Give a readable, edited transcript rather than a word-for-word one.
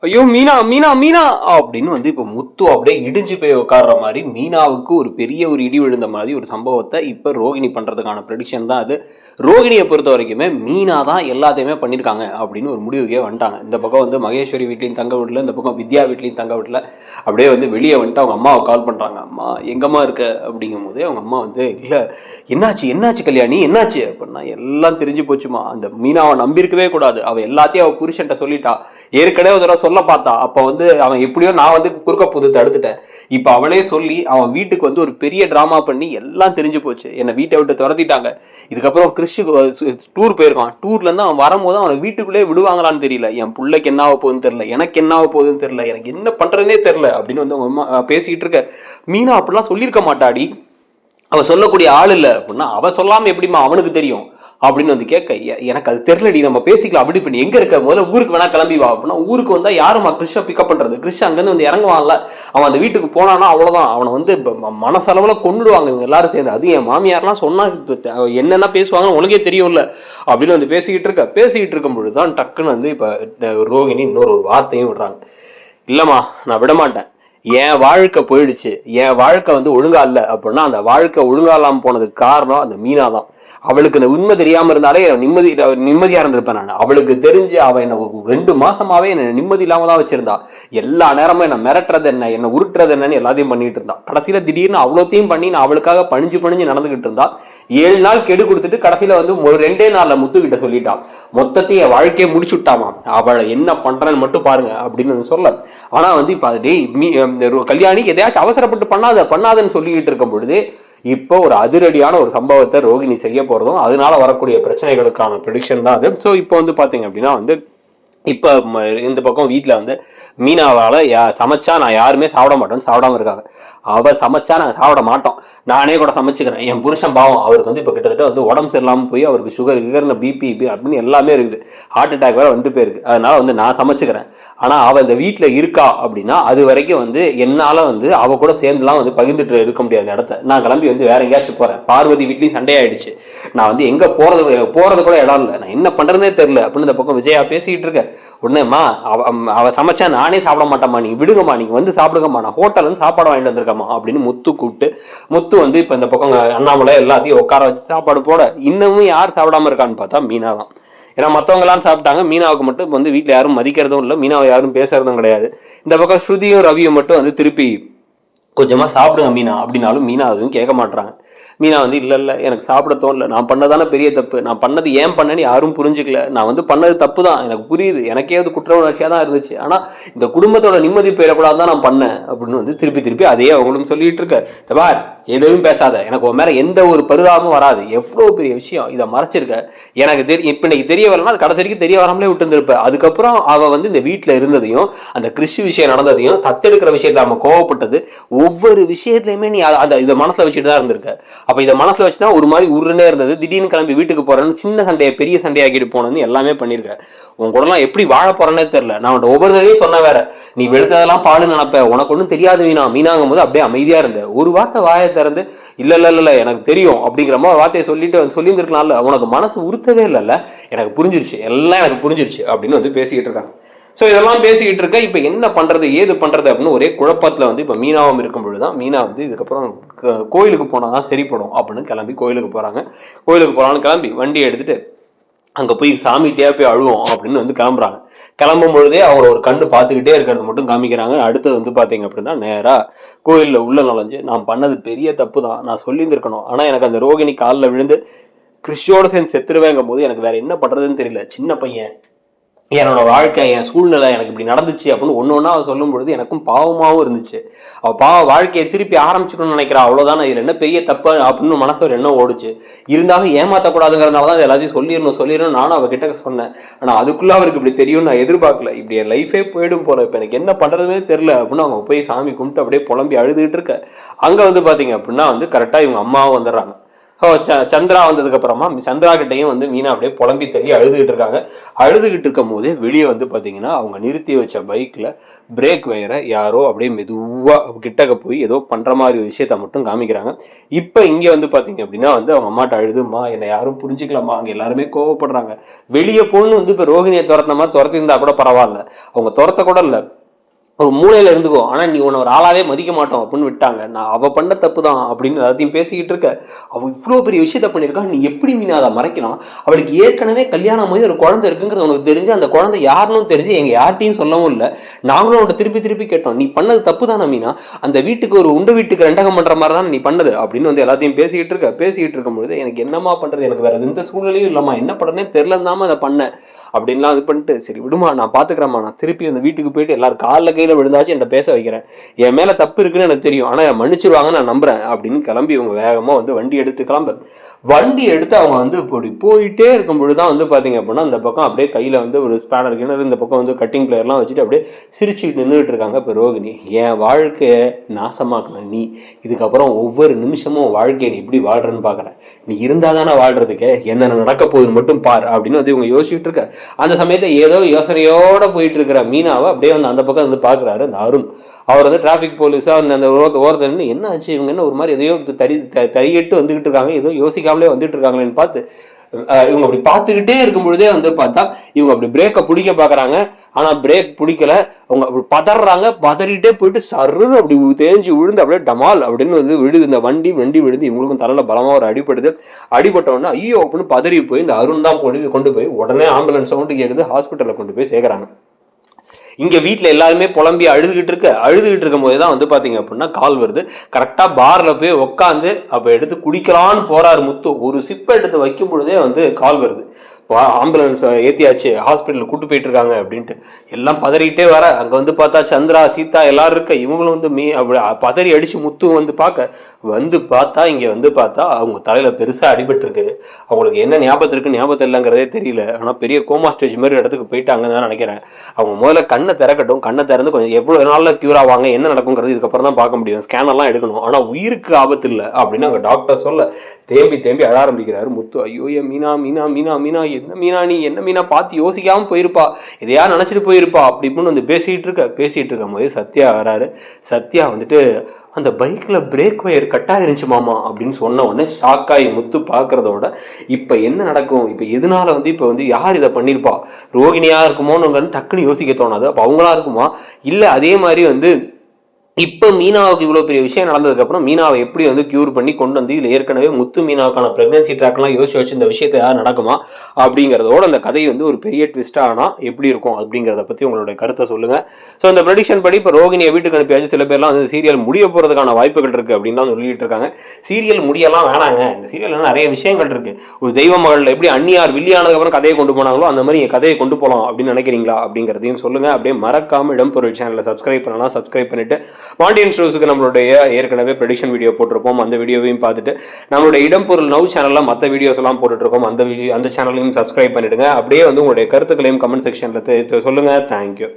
ஐயோ மீனா மீனா மீனா அப்படின்னு வந்து இப்போ முத்து அப்படியே இடிஞ்சு போய் உட்கார்ற மாதிரி மீனாவுக்கு ஒரு பெரிய ஒரு இடி விழுந்த மாதிரி ஒரு சம்பவத்தை இப்போ ரோகிணி பண்றதுக்கான ப்ரெடிக்ஷன் தான் அது. ரோகிணியை பொறுத்த வரைக்குமே மீனா தான் எல்லாத்தையுமே பண்ணியிருக்காங்க அப்படின்னு ஒரு முடிவுக்கே வந்துட்டாங்க. இந்த பக்கம் வந்து மகேஸ்வரி வீட்லையும் தங்க வீட்டில், இந்த பக்கம் வித்யா வீட்லையும் தங்க வீட்டில் அப்படியே வந்து வெளியே வந்துட்டு அவங்க அம்மாவை கால் பண்ணுறாங்க. அம்மா எங்கம்மா இருக்க அப்படிங்கும் போதே அவங்க அம்மா வந்து இல்லை என்னாச்சு என்னாச்சு கல்யாணி என்னாச்சு அப்படின்னா எல்லாம் தெரிஞ்சு போச்சுமா. அந்த மீனாவை நம்பியிருக்கவே கூடாது, அவள் எல்லாத்தையும் அவள் புருஷன்ட்ட சொல்லிட்டா. ஏற்கனவே ஒரு தடவை சொல்ல பார்த்தா, அப்ப வந்து அவன் எப்படியோ நான் வந்து குறுக்க புது தடுத்துட்டேன். இப்ப அவனே சொல்லி அவன் வீட்டுக்கு வந்து ஒரு பெரிய டிராமா பண்ணி எல்லாம் தெரிஞ்சு போச்சு. என்னை வீட்டை விட்டு துரத்திட்டாங்க. இதுக்கப்புறம் கிறிஸ்து டூர் போயிருக்கான். டூர்ல இருந்து அவன் வரும்போது அவனை வீட்டுக்குள்ளே விடுவாங்களான்னு தெரியல. என் பிள்ளைக்கு என்ன ஆக போகுதுன்னு தெரியல, எனக்கு என்ன ஆக போகுதுன்னு தெரியல, எனக்கு என்ன பண்றதுனே தெரியல அப்படின்னு வந்து அவங்க அம்மா பேசிக்கிட்டு இருக்க. மீனா அப்படிலாம் சொல்லியிருக்க மாட்டாடி, அவ சொல்லக்கூடிய ஆள் இல்லை அப்படின்னா. அவ சொல்லாம எப்படிமா அவனுக்கு தெரியும் அப்படின்னு வந்து கேட்க, எனக்கு அது தெரியலடி, நம்ம பேசிக்கலாம் அப்படி பண்ணி. எங்க இருக்க, முதல்ல ஊருக்கு வேணா கிளம்பி வா அப்படின்னா. ஊருக்கு வந்தா யாருமா கிறிஷ பிக்கப் பண்றது? கிறிஷ் அங்கிருந்து வந்து இறங்குவான்ல, அவன் அந்த வீட்டுக்கு போனானா அவ்வளவுதான், அவனை வந்து மனசளவுல கொண்டுடுவாங்க இவங்க எல்லாரும் சேர்ந்து. அது என் மாமியார்லாம் சொன்னா என்னென்ன பேசுவாங்க உனக்கே தெரியும்ல அப்படின்னு வந்து பேசிக்கிட்டு இருக்கும் பொழுதுதான் டக்குன்னு வந்து இப்ப ரோகிணி இன்னொரு ஒரு வார்த்தையும் விடுறாங்க. இல்லம்மா நான் விட மாட்டேன், என் வாழ்க்கை போயிடுச்சு, என் வாழ்க்கை வந்து ஒழுங்கா இல்லை அப்படின்னா அந்த வாழ்க்கை ஒழுங்கா இல்லாம போனதுக்கு காரணம் அந்த மீனா தான். அவளுக்கு இந்த உண்மை தெரியாம இருந்தாலே நிம்மதியா இருந்திருப்பேன் நான். அவளுக்கு தெரிஞ்சு அவ என்ன 2 மாசமாவே என்ன நிம்மதி இல்லாம தான் வச்சிருந்தா. எல்லா நேரமும் என்ன மிரட்டுறது என்ன உருட்டுறது என்னன்னு எல்லாத்தையும் பண்ணிட்டு இருந்தா. கடைசியில திடீர்னு அவ்வளோத்தையும் பண்ணி நான் அவளுக்காக பணிஞ்சு நடந்துகிட்டு இருந்தா. 7 நாள் கெடு கொடுத்துட்டு கடைசியில வந்து ஒரு 2 நாள்ல முத்துக்கிட்ட சொல்லிட்டான், மொத்தத்தையும் என் வாழ்க்கையை முடிச்சு விட்டாமா, அவளை என்ன பண்றேன்னு மட்டும் பாருங்க அப்படின்னு சொல்ல. ஆனா வந்து இப்ப கல்யாணி எதையாச்சும் அவசரப்பட்டு பண்ணாதன்னு சொல்லிக்கிட்டு இருக்கும் பொழுது இப்போ ஒரு அதிரடியான ஒரு சம்பவத்தை ரோகிணி செய்ய போறதும் அதனால வரக்கூடிய பிரச்சனைகளுக்கான ப்ரெடிக்ஷன் தான் அது. ஸோ இப்போ வந்து பாத்தீங்க அப்படின்னா வந்து இப்போ இந்த பக்கம் வீட்டில் வந்து மீனாவால் சமைச்சா நான் யாருமே சாப்பிட மாட்டோம்னு சாப்பிடாம இருக்காங்க. அவள் சமைச்சா நாங்கள் சாப்பிட மாட்டோம், நானே கூட சமைச்சுக்கிறேன். என் புருஷன் பாவம், அவருக்கு வந்து இப்போ கிட்டத்தட்ட வந்து உடம்பு சரியில்லாமல் போய் அவருக்கு சுகர் பிபி அப்படின்னு எல்லாமே இருக்குது, ஹார்ட் அட்டாக் வேற வந்துட்டு போயிருக்கு. அதனால வந்து நான் சமைச்சுக்கிறேன். ஆனால் அவள் இந்த வீட்டில் இருக்கா அப்படின்னா அது வரைக்கும் வந்து என்னால் வந்து அவள் கூட சேர்ந்துலாம் வந்து பகிர்ந்துட்டு இருக்க முடியாத இடத்த நான் கிளம்பி வந்து வேற எங்கேயாச்சும் போகிறேன். பார்வதி வீட்லேயும் சண்டையாயிடுச்சு, நான் வந்து எங்கே போகிறது கூட இடம் இல்லை, நான் என்ன பண்ணுறதுனே தெரியல அப்படின்னு இந்த பக்கம் விஜயா பேசிக்கிட்டு இருக்கேன். உடனேம்மா அவ சமைச்சா நானே சாப்பிட மாட்டேம்மா, நீங்க விடுங்கம்மா, நீங்க வந்து சாப்பிடுங்கம்மா, நான் ஹோட்டல் வந்து சாப்பாடு வாங்கிட்டு வந்திருக்கேம்மா அப்படின்னு முத்து கூப்பிட்டு. முத்து வந்து இப்ப இந்த பக்கம் அண்ணாமலை எல்லாத்தையும் உட்கார வச்சு சாப்பாடு போட இன்னமும் யார் சாப்பிடாம இருக்கான்னு பார்த்தா மீனா தான். ஏன்னா மற்றவங்க எல்லாம் சாப்பிட்டாங்க, மீனாவுக்கு மட்டும் வந்து வீட்டில் யாரும் மதிக்கிறதும் இல்லை, மீனாவை யாரும் பேசுறதும் கிடையாது. இந்த பக்கம் ஸ்ருதியும் ரவியும் மட்டும் வந்து திருப்பி கொஞ்சமா சாப்பிடுங்க மீனா அப்படின்னாலும் மீனா அதுவும் கேட்க மாட்டாங்க. மீனா வந்து இல்லை எனக்கு சாப்பிட தோணல, நான் பண்ணதானே பெரிய தப்பு, நான் பண்ணது ஏன் பண்ணேன்னு யாரும் புரிஞ்சுக்கல, நான் வந்து பண்ணது தப்பு தான் எனக்கு புரியுது, எனக்கே அது குற்ற உணர்ச்சியாக தான் இருந்துச்சு, ஆனால் இந்த குடும்பத்தோட நிம்மதி பெறக்கூடாது தான் நான் பண்ணேன் அப்படின்னு வந்து திருப்பி அதே அவங்களும் சொல்லிட்டு இருக்க. பார் எதுவும் பேசாத, எனக்கு உன் மேல எந்த ஒரு பரிதாபமும் வராது, எவ்வளோ பெரிய விஷயம் இதை மறைச்சிருக்க, எனக்கு இப்போ இன்னைக்கு தெரிய வரலன்னா அது கடைசி வரைக்கும் தெரிய வராமலே விட்டு இருந்திருப்ப. அதுக்கப்புறம் அவ வந்து இந்த வீட்டில் இருந்ததையும் அந்த கிறிஸ்து விஷயம் நடந்ததையும் தத்தெடுக்கிற விஷயத்தை நம்ம கோவப்பட்டது ஒவ்வொரு விஷயத்துலையுமே நீ அந்த இதை மனசுல வச்சுட்டு தான் இருந்திருக்க. அப்ப இதை மனசுல வச்சுதான் ஒரு மாதிரி உருன்னே இருந்தது, திடீர்னு கிளம்பி வீட்டுக்கு போறேன்னு சின்ன சண்டையை பெரிய சண்டையாக்கிட்டு போனது எல்லாமே பண்ணிருக்க. உன் கூடலாம் எப்படி வாழ போறேன்னே தெரியல. நான் ஒவ்வொரு தடையும் சொன்ன வேற, நீ வெளுத்ததெல்லாம் பாலுன்னு நினைப்ப, உனக்கு ஒன்றும் தெரியாது மீனாங்கும் போது அப்படியே அமைதியா இருந்த. ஒரு வார்த்தை வாயை திறந்து இல்ல எனக்கு தெரியும் அப்படிங்கிற மாதிரி வார்த்தையை சொல்லியிருந்திருக்கலாம்ல, உனக்கு மனசு உறுத்தவே இல்லைல்ல, எனக்கு புரிஞ்சிருச்சு, எல்லாம் எனக்கு புரிஞ்சிருச்சு அப்படின்னு வந்து பேசிக்கிட்டு இருக்காங்க. ஸோ இதெல்லாம் பேசிக்கிட்டு இருக்க இப்போ என்ன பண்றது ஏது பண்றது அப்படின்னு ஒரே குழப்பத்தில் வந்து இப்போ மீனாவும் இருக்கும் பொழுதுதான் மீனா வந்து இதுக்கப்புறம் கோயிலுக்கு போனாதான் சரிப்படும் அப்படின்னு கிளம்பி கோயிலுக்கு போறாங்க. கோயிலுக்கு போறான்னு கிளம்பி வண்டி எடுத்துட்டு அங்க போய் சாமிகிட்டே போய் அழுவோம் அப்படின்னு வந்து கிளம்புறாங்க. கிளம்பும் பொழுதே அவங்க ஒரு கண்ணு பார்த்துக்கிட்டே இருக்கிறது மட்டும் காமிக்கிறாங்க. அடுத்தது வந்து பாத்தீங்க அப்படின்னா நேரா கோயில்ல உள்ள நுழைஞ்சு, நான் பண்ணது பெரிய தப்பு தான், நான் சொல்லியிருந்திருக்கணும், ஆனா எனக்கு அந்த ரோகிணி காலில் விழுந்து கிறிஸ்டியோட சேர்ந்து செத்துருவேங்கும் போது எனக்கு வேற என்ன பண்றதுன்னு தெரியல, சின்ன பையன், என்னோட வாழ்க்கை என் சூழ்நிலை எனக்கு இப்படி நடந்துச்சு அப்படின்னு ஒன்னொன்னா அவ சொல்லும் பொழுது எனக்கும் பாவமாகவும் இருந்துச்சு. அவ வாழ்க்கையை திருப்பி ஆரம்பிச்சுக்கணும்னு நினைக்கிறா, அவ்வளவுதான், இதுல என்ன பெரிய தப்பு அப்படின்னு மனசு ஒரு எண்ணம் ஓடுச்சு. இருந்தாலும் ஏமாத்தக்கூடாதுங்கிறதுனாலதான் எல்லாத்தையும் சொல்லிடணும் நானும் அவகிட்ட சொன்னேன். ஆனா அதுக்குள்ள அவருக்கு இப்படி தெரியும் நான் எதிர்பார்க்கல, இப்படி என் லைஃபே போயிடும் போல, இப்ப எனக்கு என்ன பண்றதுமே தெரியல அப்படின்னு அவங்க போய் சாமி கும்பிட்டு அப்படியே புலம்பி அழுதுகிட்டு இருக்க. அங்க வந்து பாத்தீங்க அப்படின்னா வந்து கரெக்டா இவங்க அம்மாவும் வந்துடுறாங்க. சந்திரா வந்ததுக்கு அப்புறமா சந்திரா கிட்டையும் வந்து மீனா அப்படியே புலம்பி தள்ளி அழுதுகிட்டு இருக்காங்க. அழுதுகிட்டு இருக்கும் போதே வெளியே வந்து பாத்தீங்கன்னா அவங்க நிறுத்தி வச்ச பைக்ல பிரேக் வயரை யாரோ அப்படியே மெதுவா கிட்டக்க போய் ஏதோ பண்ற மாதிரி ஒரு விஷயத்த மட்டும் காமிக்கிறாங்க. இப்ப இங்க வந்து பாத்தீங்க அப்படின்னா வந்து அவங்க அம்மாட்ட அழுதுமா என்னை யாரும் புரிஞ்சுக்கலாமா, அங்க எல்லாருமே கோவப்படுறாங்க, வெளியே போன்னு வந்து இப்ப ரோகிணியை துரத்தினமா துரத்தி இருந்தா கூட பரவாயில்ல, அவங்க துரத்த கூட இல்ல, ஒரு மூலையில இருந்துக்கோ, ஆனா நீ உன்னை ஒரு ஆளாவே மதிக்க மாட்டோம் அப்படின்னு விட்டாங்க. நான் அவ பண்ண தப்பு தான் அப்படின்னு எல்லாத்தையும் பேசிக்கிட்டு இருக்க. அவ இவ்வளவு பெரிய விஷயத்த பண்ணிருக்கா, நீ எப்படி மீன் அதை மறைக்கலாம்? அவளுக்கு ஏற்கனவே கல்யாணம் ஆகி ஒரு குழந்தை இருக்குங்கிறது உனக்கு தெரிஞ்சு, அந்த குழந்தை யாருன்னு தெரிஞ்சு எங்க யார்ட்டையும் சொல்லவும் இல்லை. நாங்களும் அவன்கிட்ட திருப்பி திருப்பி கேட்டோம், நீ பண்ணது தப்பு தானே மீனா, அந்த வீட்டுக்கு ஒரு உண்ட வீட்டுக்கு ரெண்டகம் பண்ற மாதிரி தான் நீ பண்ணது அப்படின்னு வந்து எல்லாத்தையும் பேசிக்கிட்டு இருக்கும்போது எனக்கு என்னமா பண்றது, எனக்கு வேற எந்த சூழ்நிலையும் இல்லம்மா, என்ன பண்ணனே தெரியலந்தாம அதை பண்ணேன் அப்படின்லாம் இது பண்ணிட்டு, சரி விடுமா நான் பாத்துக்கிறேம்மா, நான் திருப்பி அந்த வீட்டுக்கு போயிட்டு எல்லாரும் காலில் கையில விழுந்தாச்சு என்கிட்ட பேச வைக்கிறேன், என் மேல தப்பு இருக்குன்னு எனக்கு தெரியும், ஆனா மன்னிச்சிருவாங்க நான் நம்புறேன் அப்படின்னு கிளம்பி இவங்க வேகமா வந்து வண்டி எடுத்து வண்டி எடுத்து அவங்க வந்து இப்படி போயிட்டே இருக்கும் பொழுதுதான் வந்து பாத்தீங்க அப்படின்னா அந்த பக்கம் அப்படியே கையில வந்து ஒரு ஸ்பேனர் கிணறு, இந்த பக்கம் வந்து கட்டிங் பிளேயர்லாம் வச்சுட்டு அப்படியே சிரிச்சுட்டு நின்றுட்டு இருக்காங்க. இப்போ ரோகிணி, என் வாழ்க்கையை நாசமாக்குன நீ இதுக்கப்புறம் ஒவ்வொரு நிமிஷமும் வாழ்க்கையை நீ இப்படி வாழ்றன்னு பாக்குற, நீ இருந்தாதானே வாழ்றதுக்கு, என்ன நடக்க போகுதுன்னு மட்டும் பாரு அப்படின்னு வந்து இவங்க யோசிச்சுட்டு இருக்க. அந்த சமயத்தை ஏதோ யோசனையோட போயிட்டு இருக்கிற மீனாவை அப்படியே வந்து அந்த பக்கம் வந்து பாக்குறாரு அந்த அருண். அவர் வந்து டிராபிக் போலீஸா அந்த ஓரத்தில் என்ன ஆச்சு, இவங்க என்ன ஒரு மாதிரி எதையோ தறியிட்டு வந்துகிட்டு இருக்காங்க, ஏதோ யோசிக்காமலே வந்துட்டு இருக்காங்களேன்னு பார்த்து இவங்க அப்படி பார்த்துக்கிட்டே இருக்கும் பொழுதே வந்து பார்த்தா இவங்க அப்படி பிரேக்கை பிடிக்க பாக்குறாங்க. ஆனா பிரேக் பிடிக்கல, அவங்க அப்படி பதறாங்க, பதறிட்டே போயிட்டு சருன்னு அப்படி தேஞ்சு விழுந்து அப்படியே டமால் அப்படின்னு வந்து விழுது. இந்த வண்டி விழுந்து இவங்களுக்கும் தலையில பலமா ஒரு அடிபடுது. அடிபட்ட உடனே ஐயோ அப்படின்னு பதறி போய் இந்த அருண் தான் கொண்டு போய் உடனே ஆம்புலன்ஸ் சவுண்டு கேட்குது, ஹாஸ்பிட்டல்ல கொண்டு போய் சேர்க்கறாங்க. இங்க வீட்டுல எல்லாருமே புலம்பி அழுதுகிட்டு இருக்கும் போதுதான் வந்து பாத்தீங்க அப்படின்னா கால் வருது. கரெக்டா பார்ல போய் உட்காந்து அப்ப எடுத்து குடிக்கலான்னு போறாரு முத்து. ஒரு சிப்பை எடுத்து வைக்கும் பொழுதே வந்து கால் வருது, ஆம்புலன்ஸ் ஏத்தியாச்சு, ஹாஸ்பிட்டல் கூட்டு போயிட்டு இருக்காங்க அப்படின்ட்டு எல்லாம் பதறிட்டே வர, அங்க வந்து பார்த்தா சந்திரா சீதா எல்லாரும் இருக்க. இவங்களும் வந்து பதறி அடிச்சு முத்து வந்து பார்த்தா இங்க வந்து பார்த்தா அவங்க தலையில பெருசா அடிபட்டு இருக்கு. அவங்களுக்கு என்ன ஞாபகம் இல்லைங்கிறதே தெரியல. ஆனா பெரிய கோமா ஸ்டேஜ் மாதிரி இடத்துக்கு போயிட்டாங்கன்னு தான் நினைக்கிறேன். அவங்க முதல்ல கண்ணை திறக்கட்டும், கண்ணை திறந்து கொஞ்சம் எவ்வளவு நாள்ல கியூர் ஆவாங்க, என்ன நடக்குங்கிறது இதுக்கப்புறம் தான் பார்க்க முடியும். ஸ்கேன் எல்லாம் எடுக்கணும், ஆனா உயிருக்கு ஆபத்து இல்லை அப்படின்னு அங்க டாக்டர் சொல்ல தேம்பி அழ ஆரம்பிக்கிறாரு முத்து. ஐயோ மீனா மீனா மீனா மீனா என்ன மீனா, நீ என்ன மீனா, பார்த்து யோசிக்காம போயிருப்பா, இதையா நினைச்சிட்டு போயிருப்பா அப்படின்னு வந்து பேசிட்டு இருக்கும் போது சத்யா வராரு. சத்யா வந்துட்டு அந்த பைக்ல பிரேக் வயர் கட் ஆயிருந்துச்சு மாமா அப்படின்னு சொன்ன உடனே ஷாக்காயி முத்து பாக்குறதோட இப்ப என்ன நடக்கும், இப்ப எதனால வந்து இப்ப வந்து யார் இதை பண்ணிருப்பா, ரோகிணியா இருக்குமோன்னு டக்குன்னு யோசிக்க தோணாது. அப்ப அவங்களா இருக்குமா, இல்ல அதே மாதிரி வந்து இப்ப மீனாவுக்கு இவ்வளவு பெரிய விஷயம் நடந்ததுக்கு அப்புறம் மீனாவை எப்படி வந்து கியூர் பண்ணி கொண்டு வந்து இதுல ஏற்கனவே முத்து மீனாவுக்கான பிரெக்னன்சி ட்ராக் எல்லாம் யோசிச்சு வச்சு இந்த விஷயத்தை யார் நடக்குமா அப்படிங்கறதோட அந்த கதை வந்து ஒரு பெரிய ட்விஸ்டா ஆனா எப்படி இருக்கும் அப்படிங்கறத பத்தி உங்களுடைய கருத்தை சொல்லுங்க. ஸோ இந்த ப்ரெடிக்ஷன் படி இப்ப ரோகிணியை வீட்டுக்கு அனுப்பியாச்சு. சில பேர்லாம் வந்து சீரியல் முடிய போறதுக்கான வாய்ப்புகள் இருக்கு அப்படின்னு சொல்லிட்டு இருக்காங்க. சீரியல் முடியலாம் வேணாங்க, இந்த சீரியல் நிறைய விஷயங்கள் இருக்கு. ஒரு தெய்வ மகள் எப்படி அந்நியார் வில்லியானதுக்கு அப்புறம் கதையை கொண்டு போனாங்களோ அந்த மாதிரி கதையை கொண்டு போகலாம் அப்படின்னு நினைக்கிறீங்களா அப்படிங்கறதையும் சொல்லுங்க. அப்படியே மறக்காம இடம்பொருள் சேனலை சப்ஸ்கிரைப் பண்ணலாம், சப்ஸ்கிரைப் பண்ணிட்டு பாண்டியன் ஸ்டோர்ஸுக்கு நம்மளுடைய ஏற்கனவே ப்ரெடிக்ஷன் வீடியோ போட்டிருப்போம், அந்த வீடியோவையும் பார்த்துட்டு நம்மளுடைய இடம்பொருள் நவ் சேனல்ல மற்ற வீடியோஸ் எல்லாம் போட்டுட்டு இருக்கோம், அந்த சேனலையும் சப்ஸ்கிரைப் பண்ணிடுங்க. அப்படியே வந்து உங்களுடைய கருத்துக்களையும் கமெண்ட் செக்ஷன்ல சொல்லுங்க. தேங்க்யூ.